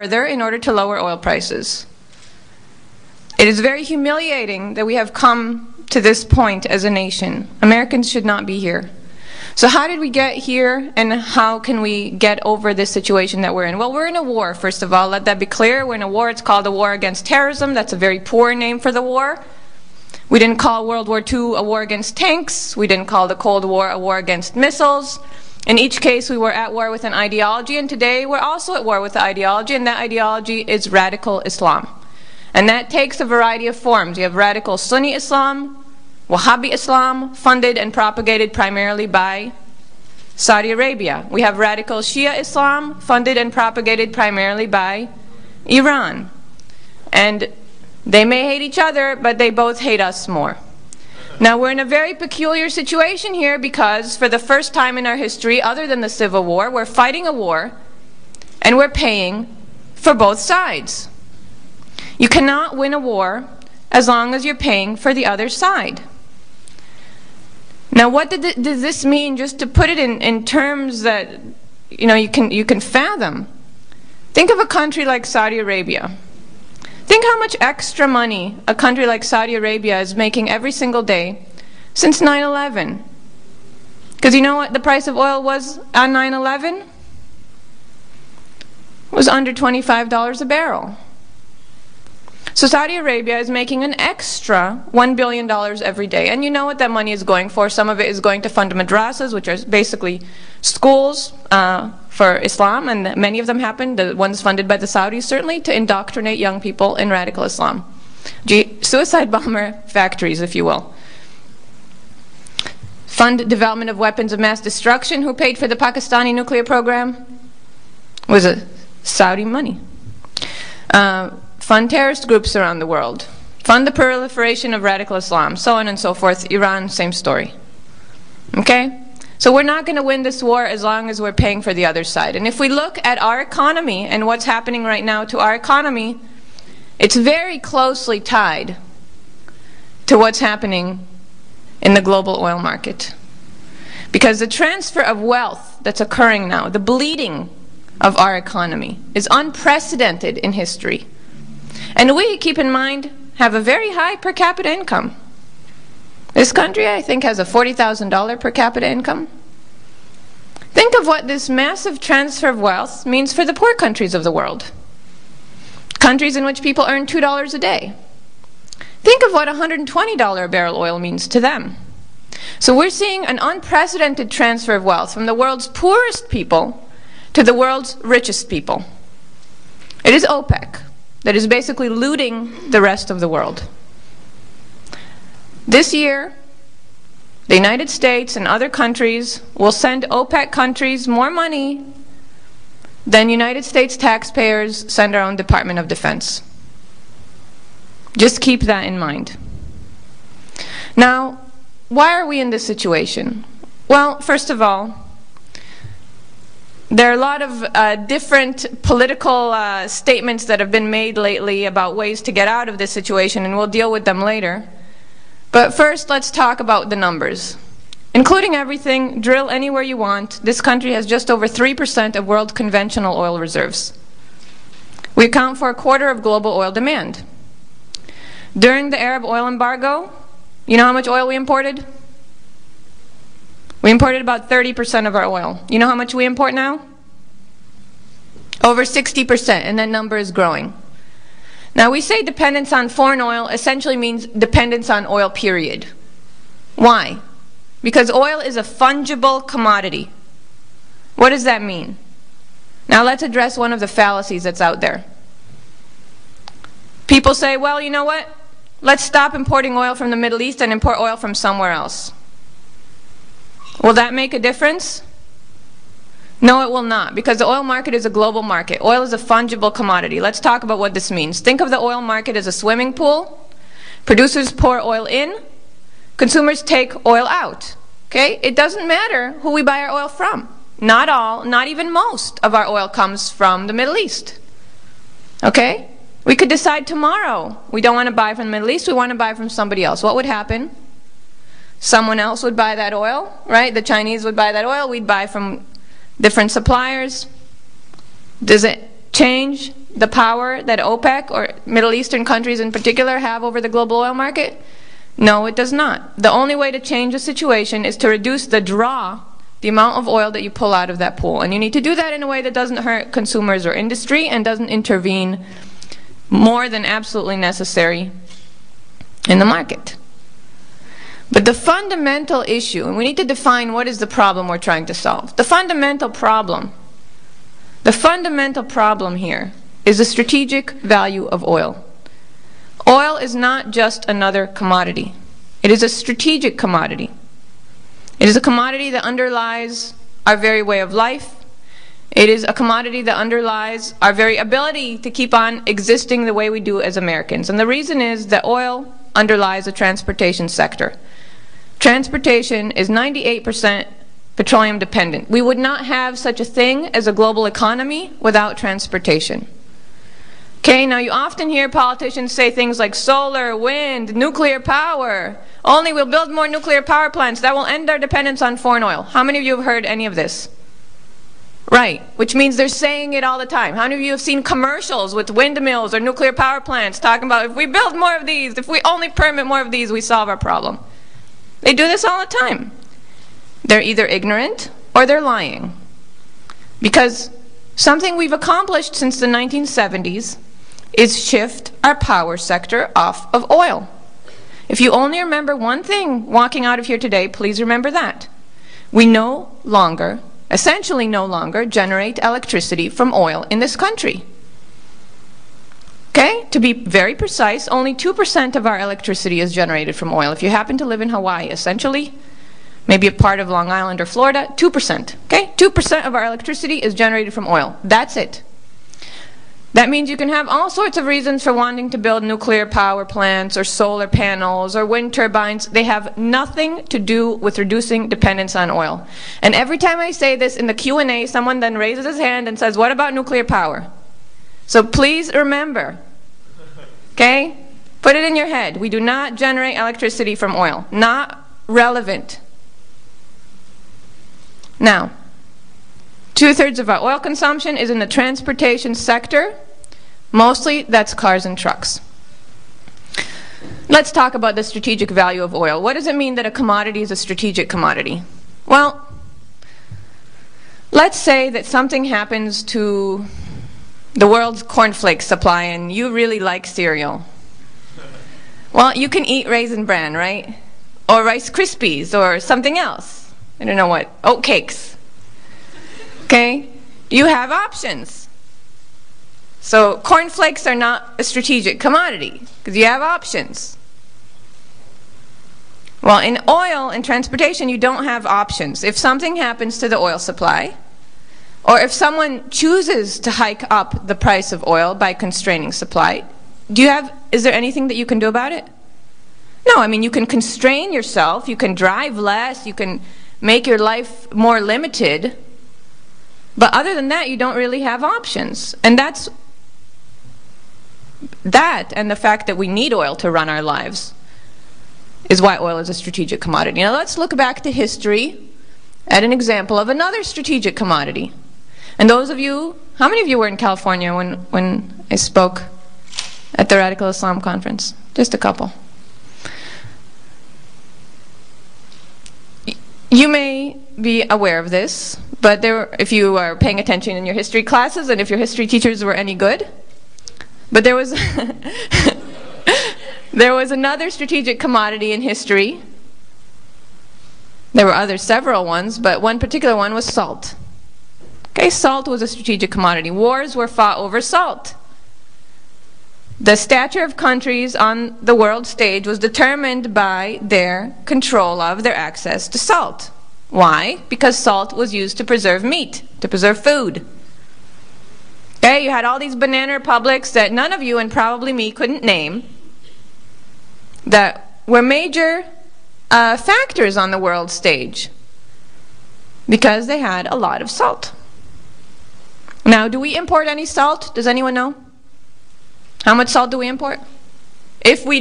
further in order to lower oil prices. It is very humiliating that we have come to this point as a nation. Americans should not be here. So how did we get here, and how can we get over this situation that we're in? Well, we're in a war, first of all. Let that be clear. We're in a war. It's called a war against terrorism. That's a very poor name for the war. We didn't call World War II a war against tanks. We didn't call the Cold War a war against missiles. In each case, we were at war with an ideology, and today we're also at war with the ideology, and that ideology is radical Islam. And that takes a variety of forms. You have radical Sunni Islam, Wahhabi Islam, funded and propagated primarily by Saudi Arabia. We have radical Shia Islam, funded and propagated primarily by Iran. And they may hate each other, but they both hate us more. Now, we're in a very peculiar situation here because for the first time in our history, other than the Civil War, we're fighting a war and we're paying for both sides. You cannot win a war as long as you're paying for the other side. Now, what does this mean, just to put it in terms that you can fathom? Think of a country like Saudi Arabia. Think how much extra money a country like Saudi Arabia is making every single day since 9/11. Because you know what the price of oil was on 9/11? It was under $25 a barrel. So Saudi Arabia is making an extra $1 billion every day. And you know what that money is going for. Some of it is going to fund madrasas, which are basically schools for Islam, and many of them happen, the ones funded by the Saudis certainly, to indoctrinate young people in radical Islam. Suicide bomber factories, if you will. Fund development of weapons of mass destruction. Who paid for the Pakistani nuclear program? Was it Saudi money? Fund terrorist groups around the world. Fund the proliferation of radical Islam, so on and so forth. Iran, same story. Okay? So we're not going to win this war as long as we're paying for the other side. And if we look at our economy and what's happening right now to our economy, it's very closely tied to what's happening in the global oil market. Because the transfer of wealth that's occurring now, the bleeding of our economy, is unprecedented in history. And we, keep in mind, have a very high per capita income. This country, I think, has a $40,000 per capita income. Think of what this massive transfer of wealth means for the poor countries of the world. Countries in which people earn $2 a day. Think of what $120 a barrel oil means to them. So we're seeing an unprecedented transfer of wealth from the world's poorest people to the world's richest people. It is OPEC that is basically looting the rest of the world. This year, the United States and other countries will send OPEC countries more money than United States taxpayers send our own Department of Defense. Just keep that in mind. Now, why are we in this situation? Well, first of all, there are a lot of different political statements that have been made lately about ways to get out of this situation, and we'll deal with them later. But first, let's talk about the numbers. Including everything, drill anywhere you want, this country has just over 3% of world conventional oil reserves. We account for a quarter of global oil demand. During the Arab oil embargo, you know how much oil we imported? We imported about 30% of our oil. You know how much we import now? Over 60%, and that number is growing. Now, we say dependence on foreign oil essentially means dependence on oil, period. Why? Because oil is a fungible commodity. What does that mean? Now, let's address one of the fallacies that's out there. People say, well, you know what? Let's stop importing oil from the Middle East and import oil from somewhere else. Will that make a difference? No, it will not, because the oil market is a global market. Oil is a fungible commodity. Let's talk about what this means. Think of the oil market as a swimming pool. Producers pour oil in. Consumers take oil out. Okay? It doesn't matter who we buy our oil from. Not all, not even most of our oil comes from the Middle East. Okay? We could decide tomorrow we don't want to buy from the Middle East, we want to buy from somebody else. What would happen? Someone else would buy that oil, right? The Chinese would buy that oil, we'd buy from different suppliers. Does it change the power that OPEC, or Middle Eastern countries in particular, have over the global oil market? No, it does not. The only way to change the situation is to reduce the draw, the amount of oil that you pull out of that pool. And you need to do that in a way that doesn't hurt consumers or industry and doesn't intervene more than absolutely necessary in the market. But the fundamental issue, and we need to define what is the problem we're trying to solve. The fundamental problem here is the strategic value of oil. Oil is not just another commodity. It is a strategic commodity. It is a commodity that underlies our very way of life. It is a commodity that underlies our very ability to keep on existing the way we do as Americans. And the reason is that oil underlies the transportation sector. Transportation is 98% petroleum dependent. We would not have such a thing as a global economy without transportation. Okay, now you often hear politicians say things like solar, wind, nuclear power. Only we'll build more nuclear power plants. That will end our dependence on foreign oil. How many of you have heard any of this? Right, which means they're saying it all the time. How many of you have seen commercials with windmills or nuclear power plants talking about if we build more of these, if we only permit more of these, we solve our problem? They do this all the time. They're either ignorant or they're lying. Because something we've accomplished since the 1970s is shift our power sector off of oil. If you only remember one thing walking out of here today, please remember that. We no longer, essentially no longer, generate electricity from oil in this country. Okay? To be very precise, only 2% of our electricity is generated from oil. If you happen to live in Hawaii, essentially, maybe a part of Long Island or Florida, 2%. Okay? 2% of our electricity is generated from oil. That's it. That means you can have all sorts of reasons for wanting to build nuclear power plants or solar panels or wind turbines. They have nothing to do with reducing dependence on oil. And every time I say this in the Q&A, someone then raises his hand and says, what about nuclear power? So please remember, okay? Put it in your head. We do not generate electricity from oil. Not relevant. Now, 2/3 of our oil consumption is in the transportation sector. Mostly that's cars and trucks. Let's talk about the strategic value of oil. What does it mean that a commodity is a strategic commodity? Well, let's say that something happens to the world's cornflake supply and you really like cereal. Well, you can eat Raisin Bran, right? Or Rice Krispies or something else. I don't know what. Oat cakes. Okay? You have options. So cornflakes are not a strategic commodity because you have options. Well, in oil and transportation, you don't have options. If something happens to the oil supply, or if someone chooses to hike up the price of oil by constraining supply, is there anything that you can do about it? No, I mean, you can constrain yourself, you can drive less, you can make your life more limited, but other than that, you don't really have options. And that and the fact that we need oil to run our lives is why oil is a strategic commodity. Now let's look back to history at an example of another strategic commodity. And those of you, how many of you were in California when I spoke at the Radical Islam Conference? Just a couple. You may be aware of this, but if you are paying attention in your history classes and if your history teachers were any good, but there was there was another strategic commodity in history. There were several ones, but one particular one was salt. Okay, salt was a strategic commodity. Wars were fought over salt. The stature of countries on the world stage was determined by their control of their access to salt. Why? Because salt was used to preserve meat, to preserve food. Okay, you had all these banana republics that none of you, and probably me, couldn't name, that were major factors on the world stage because they had a lot of salt. Now, do we import any salt? Does anyone know? How much salt do we import? If we